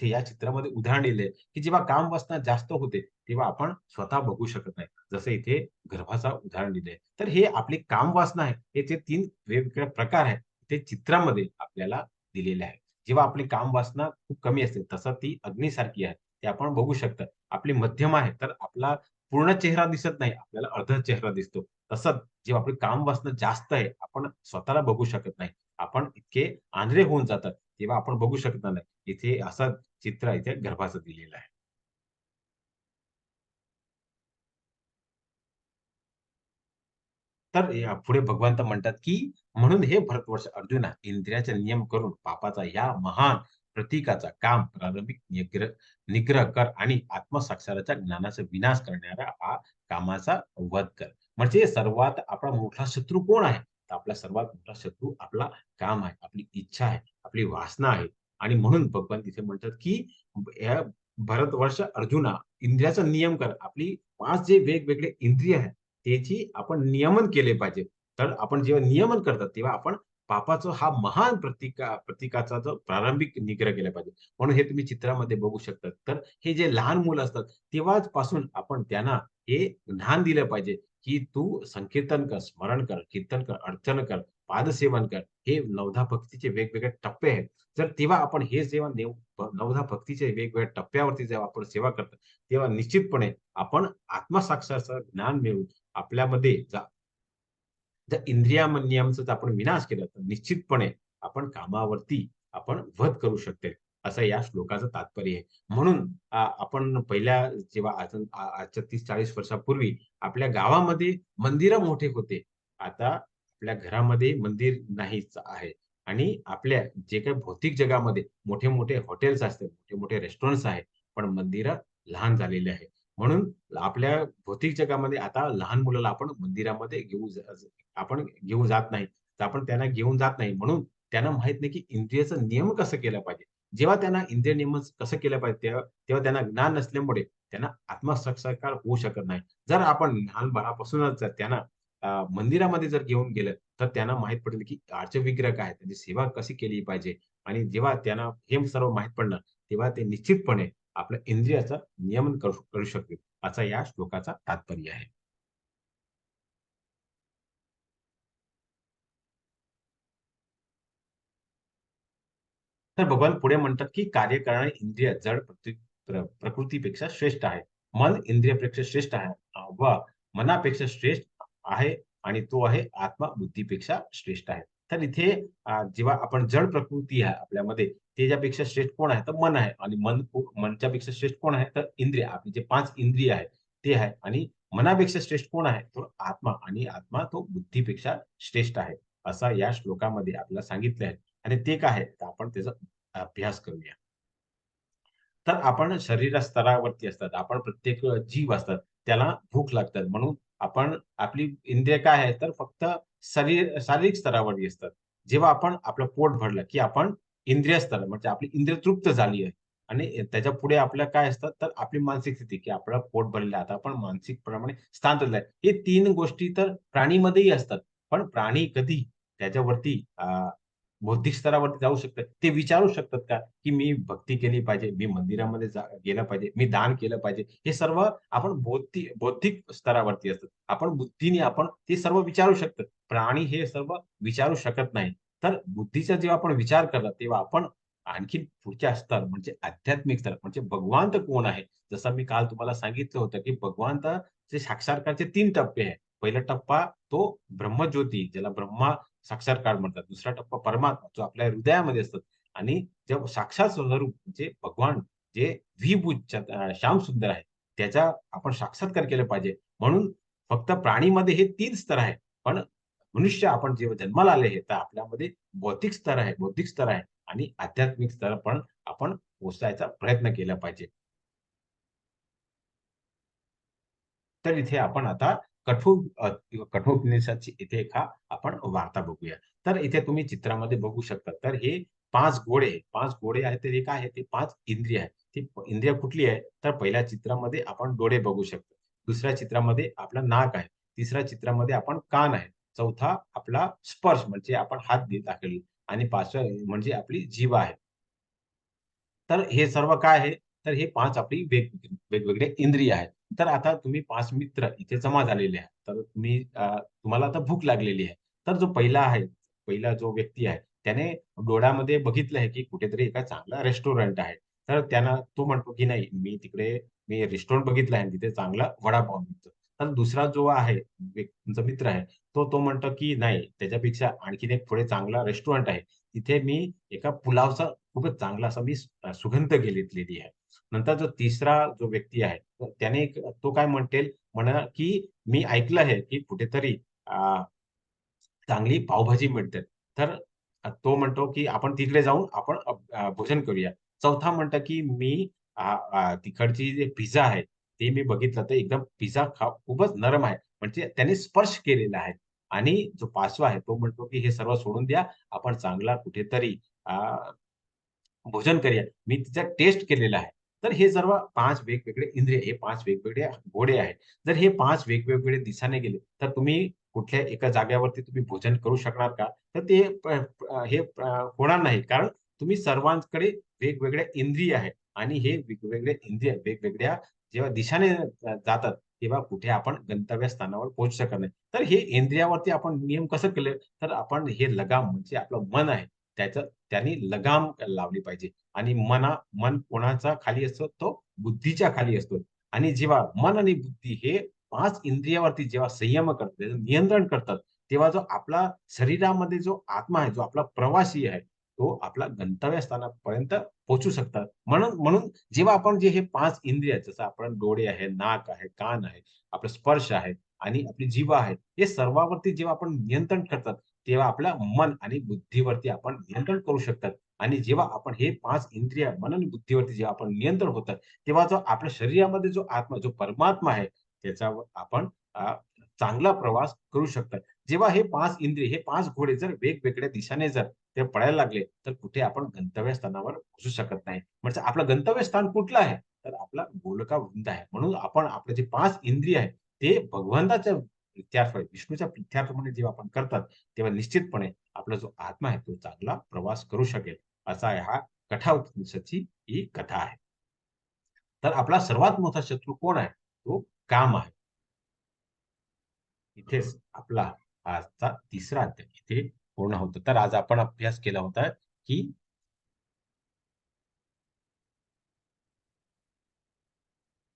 Speaker 1: या चित्रामध्ये उदाहरण दिलंय, की जेव्हा कामवासना जास्त होते, तेव्हा आपण स्वतः बघू शकत नाही. जसं इथे गर्भाचा उदाहरण दिलंय. तर हे आपली कामवासना आहे. हे जे 3 वेगवेगळे प्रकार आहेत, ते चित्रामध्ये आपल्याला दिलेले आहेत. जेव्हा आपली कामवासना खूप कमी असते, तसं ती अग्नीसारखी आहे. ते आपण बघू शकता. आपली मध्यम आहे, तर आपला पूर्ण चेहरा दिसत नाही. आपल्याला अर्धा चेहरा दिसतो. तसंच जेव्हा आपली कामवासना जास्त आहे, आपण स्वतःला बघू शकत नाही. आपण इतके आंधळे होऊन जातात, तेव्हा आपण बघू शकत नाही. इथे असं चित्र इथे गर्भाचं दिलेलं आहे. तर पुढे भगवंत म्हणतात, की म्हणून हे भरतवर्ष अर्जुना, इंद्रियाचे नियम करून पापाचा या महान प्रतीकाचा काम प्रारंभिक निग्रह कर आणि आत्मसाक्षाराच्या ज्ञानाचा विनाश करणाऱ्या हा कामाचा वध कर. म्हणजे सर्वात आपला मोठा शत्रू कोण आहे? तर आपला सर्वात मोठा शत्रू आपला काम आहे, आपली इच्छा आहे, आपली वासना आहे. आणि म्हणून भगवान तिथे म्हणतात, की या भरतवर्ष अर्जुना, इंद्रियाचा नियम कर. आपली 5 जे वेगवेगळे इंद्रिय आहेत, त्याची आपण नियमन केले पाहिजे. तर आपण जेव्हा नियमन करतात, तेव्हा आपण पापाचा हा महान प्रतीकाचा जो प्रारंभिक निग्रह केला पाहिजे. म्हणून हे तुम्ही चित्रामध्ये बघू शकता. तर हे जे लहान मुलं असतात, तेव्हाचपासून आपण त्यांना हे ज्ञान दिलं पाहिजे, की तू संकीर्तन कर, स्मरण कर, कीर्तन कर, अर्चन कर, पादसेवन कर. हे नवधा भक्तीचे वेगवेगळे टप्पे आहेत. तर तेव्हा आपण हे जेव्हा नवधा भक्तीचे वेगवेगळ्या टप्प्यावरती जेव्हा आपण सेवा करतो, तेव्हा निश्चितपणे आपण आत्मसाक्षाचं ज्ञान मिळवून आपल्यामध्ये जर नियमांचा जर आपण विनाश केला, तर निश्चितपणे आपण कामावरती आपण वध करू शकते. असं या श्लोकाचं तात्पर्य आहे. म्हणून आपण पहिल्या जेव्हा आजच्या 30-40 वर्षापूर्वी आपल्या गावामध्ये मंदिरं मोठे होते. आता आपल्या घरामध्ये मंदिर नाहीच आहे. आणि आपल्या जे काही भौतिक जगामध्ये मोठे-मोठे हॉटेल्स असतात, मोठे-मोठे रेस्टॉरंट्स आहेत, पण मंदिरं लहान झालेली आहे. म्हणून आपल्या भौतिक जगामध्ये आता लहान मुलाला आपण मंदिरामध्ये आपण घेऊन जात नाही. तर आपण त्यांना घेऊन जात नाही. म्हणून त्यांना माहीत नाही, की इंद्रियाचं नियम कसं केलं पाहिजे. जेव्हा त्यांना इंद्रिय नियमन कसं केलं पाहिजे, तेव्हा तेव्हा त्यांना ज्ञान नसल्यामुळे त्यांना आत्मसाक्षात्कार होऊ शकत नाही. जर आपण लहानपणापासूनच जर त्यांना मंदिरामध्ये जर घेऊन गेलं, तर त्यांना माहीत पडेल, की विग्रह काय आहे, त्याची सेवा कशी केली पाहिजे आणि जेव्हा त्यांना हे सर्व माहीत पडलं, तेव्हा ते निश्चितपणे आपल्या इंद्रियाचं नियमन करू करू शकतील, असा या श्लोकाचा तात्पर्य आहे. तर भगवान पुढे म्हणतात, की कार्य करणारे इंद्रिय जड प्रकृतीपेक्षा श्रेष्ठ आहे. मन इंद्रियापेक्षा श्रेष्ठ आहे व मनापेक्षा श्रेष्ठ आहे आणि तो आहे आत्मा बुद्धीपेक्षा श्रेष्ठ आहे. तर इथे जेव्हा आपण जड प्रकृती आहे आपल्यामध्ये, त्याच्यापेक्षा श्रेष्ठ कोण आहे? तर मन आहे आणि मनच्यापेक्षा श्रेष्ठ कोण आहे? तर इंद्रिय. आपली जे 5 इंद्रिय आहेत, ते आहे आणि मनापेक्षा श्रेष्ठ कोण आहे? तो आत्मा आणि आत्मा तो बुद्धीपेक्षा श्रेष्ठ आहे. असं या श्लोकामध्ये आपल्याला सांगितलं आहे. आणि ते काय आहे? तर आपण त्याचा अभ्यास करूया. तर आपण शरीर स्तरावरती असतात. आपण प्रत्येक जीव असतात. त्याला भूक लागतात. म्हणून आपण आपली इंद्रिय काय आहे? तर फक्त शारीरिक स्तरावरती असतात. जेव्हा आपण आपलं पोट भरलं, की आपण इंद्रिय स्तर म्हणजे आपली इंद्रिय तृप्त झाली आहे आणि त्याच्यापुढे आपलं काय असतं? तर आपली मानसिक स्थिती, की आपलं पोट भरलेलं आहे. आता आपण मानसिकप्रमाणे स्थान आहे. हे 3 गोष्टी तर प्राणीमध्येही असतात. पण प्राणी कधी त्याच्यावरती बौद्धिक स्तरावरती जाऊ शकतात. ते विचारू शकतात का, की मी भक्ती केली पाहिजे, मी मंदिरामध्ये गेलं पाहिजे, मी दान केलं पाहिजे. हे सर्व आपण बौद्धिक स्तरावरती असतात. आपण बुद्धीने आपण ते सर्व विचारू शकतात. प्राणी हे सर्व विचारू शकत नाही. तर बुद्धीचा जेव्हा आपण विचार करला, तेव्हा आपण आणखीन पुढच्या स्तर म्हणजे आध्यात्मिक स्तर म्हणजे भगवान तर कोण आहे? जसं मी काल तुम्हाला सांगितलं होतं, की भगवंताचे साक्षात्कारचे 3 टप्पे आहेत. पहिला टप्पा तो ब्रह्मज्योती, ज्याला ब्रह्मा साक्षात्कार म्हणतात. दुसरा टप्पा परमात्मा, जो आपल्या हृदयामध्ये असतात आणि जेव्हा साक्षात स्वरूप म्हणजे भगवान जे विभूत श्यामसुंदर आहे, त्याचा आपण साक्षात्कार केला पाहिजे. म्हणून फक्त प्राणीमध्ये हे 3 स्तर आहेत. पण मनुष्य आपण जेव्हा जन्माला आले आहे, तर आपल्यामध्ये बौद्धिक स्तर आहे आणि आध्यात्मिक स्तर पण आपण पोहोचायचा प्रयत्न केला पाहिजे. तर इथे आपण आता कठोपनिषदची इथे एक आपण वार्ता बघूया. तर इथे तुम्ही चित्रामध्ये बघू शकता. तर हे 5 घोडे आहेत. तर हे काय आहे? ते 5 इंद्रिय आहेत. ती इंद्रिय कुठली आहे? तर पहिल्या चित्रामध्ये आपण डोळे बघू शकतो. दुसऱ्या चित्रामध्ये आपलं नाक आहे. तिसऱ्या चित्रामध्ये आपण कान आहे. चौथा आपला स्पर्श म्हणजे आपण हात दाखवले आणि 5वा म्हणजे आपली जीभ आहे. तर हे सर्व काय आहे? तर हे 5 आपली वेगवेगळे इंद्रिय आहेत. तर आता तुम्ही 5 मित्र इथे जमा झालेले आहेत. तर तुम्हाला आता भूक लागलेली आहे. तर जो पहिला जो व्यक्ती आहे, त्याने डोळ्यामध्ये बघितलं आहे, की कुठेतरी एका चांगला रेस्टॉरंट आहे. तर तो म्हणतो, की नाही मी रेस्टॉरंट बघितलं आहे आणि तिथे चांगला वडापाव मिळतो. तर दुसरा जो आहे तुमचा मित्र आहे, तो म्हणतो, की नाही त्याच्यापेक्षा आणखीन एक पुढे चांगला रेस्टॉरंट आहे. तिथे मी एका पुलावचा खूपच चांगला असा सुगंध घेतलेली आहे. नंतर जो व्यक्ती आहे, तर तो काय म्हणेल, की मी ऐकलं आहे, की कुठेतरी अ, चांगली पावभाजी मिळते. तर तो म्हणतो, की आपण तिकडे जाऊन आपण भोजन करूया. चौथा म्हणतो, की मी तिकडची जे पिझ्झा आहे, ते मी बघितलं तर एकदम पिझ्झा खूपच नरम आहे. म्हणजे त्याने स्पर्श केलेला आहे. आणि जो 5वा आहे, तो म्हणतो, की हे सर्व सोडून द्या. आपण चांगला कुठेतरी भोजन करूया. मी तिचा टेस्ट केलेला आहे. तर हे सर्व 5 वेगवेगळे इंद्रिय, हे 5 वेगवेगळे घोडे आहेत. जर हे 5 वेगवेगळे दिसाने गेले, तर तुम्ही कुठल्या एका जागेवरती तुम्ही भोजन करू शकणार का? तर ते होणार नाही. कारण तुम्ही सर्वांकडे वेगवेगळे इंद्रिय आहेत आणि हे वेगवेगळे इंद्रिय वेगवेगळ्या जेव्हा दिशाने जातात, तेव्हा कुठे आपण गंतव्य स्थानावर पोहोचू शकत नाही. तर हे इंद्रियावरती आपण नियम कसं केले? तर आपण हे लगाम म्हणजे आपलं मन आहे, त्याने लगाम लावली पाहिजे आणि मन कोणाचा खाली असतो? तो बुद्धीच्या खाली असतो आणि जेव्हा मन आणि बुद्धी हे 5 इंद्रियावरती जेव्हा संयम करतात, त्याचं नियंत्रण करतात, तेव्हा जो आपला शरीरामध्ये जो आत्मा आहे, जो आपला प्रवासी आहे, तो आपला गंतव्य स्थानापर्यंत पोहोचू शकतात. म्हणून म्हणून जेव्हा आपण जे हे 5 इंद्रिय जसं आपण डोळे आहे, नाक आहे, कान आहे, आपला स्पर्श आहे, आणि आपली जीवा आहे, हे सर्वावरती जेव्हा आपण नियंत्रण करतात, तेव्हा आपलं मन आणि बुद्धीवरती आपण नियंत्रण करू शकतात. आणि जेव्हा आपण हे 5 इंद्रिय, मन आणि बुद्धीवरती जेव्हा आपण नियंत्रण होतात, तेव्हा जो आपल्या शरीरामध्ये जो आत्मा, जो परमात्मा आहे, त्याच्यावर आपण चांगला प्रवास करू शकतात. जेव्हा हे 5 इंद्रिय, हे 5 घोडे जर वेगवेगळ्या दिशाने जर ते पळायला लागले, तर कुठे आपण गंतव्यस्थानावर पोहोचू शकत नाही. म्हणजे आपलं गंतव्यस्थान कुठलं आहे? तर आपला गोलकावृंद आहे. म्हणून आपण आपले जे 5 इंद्रिय आहेत, ते भगवंताच्या प्रित्यर्थ, विष्णूच्या प्रित्यर्थामध्ये जेव्हा आपण करतात, तेव्हा निश्चितपणे आपला जो आत्मा आहे, तो चांगला प्रवास करू शकेल. असा हा कठावतनीची ही कथा आहे. तर आपला सर्वात मोठा शत्रू कोण आहे? तो काम आहे. इथेच आपला आजचा तिसरा अध्याय इथे पूर्ण होतो. तर आज आपण अभ्यास केला होता, की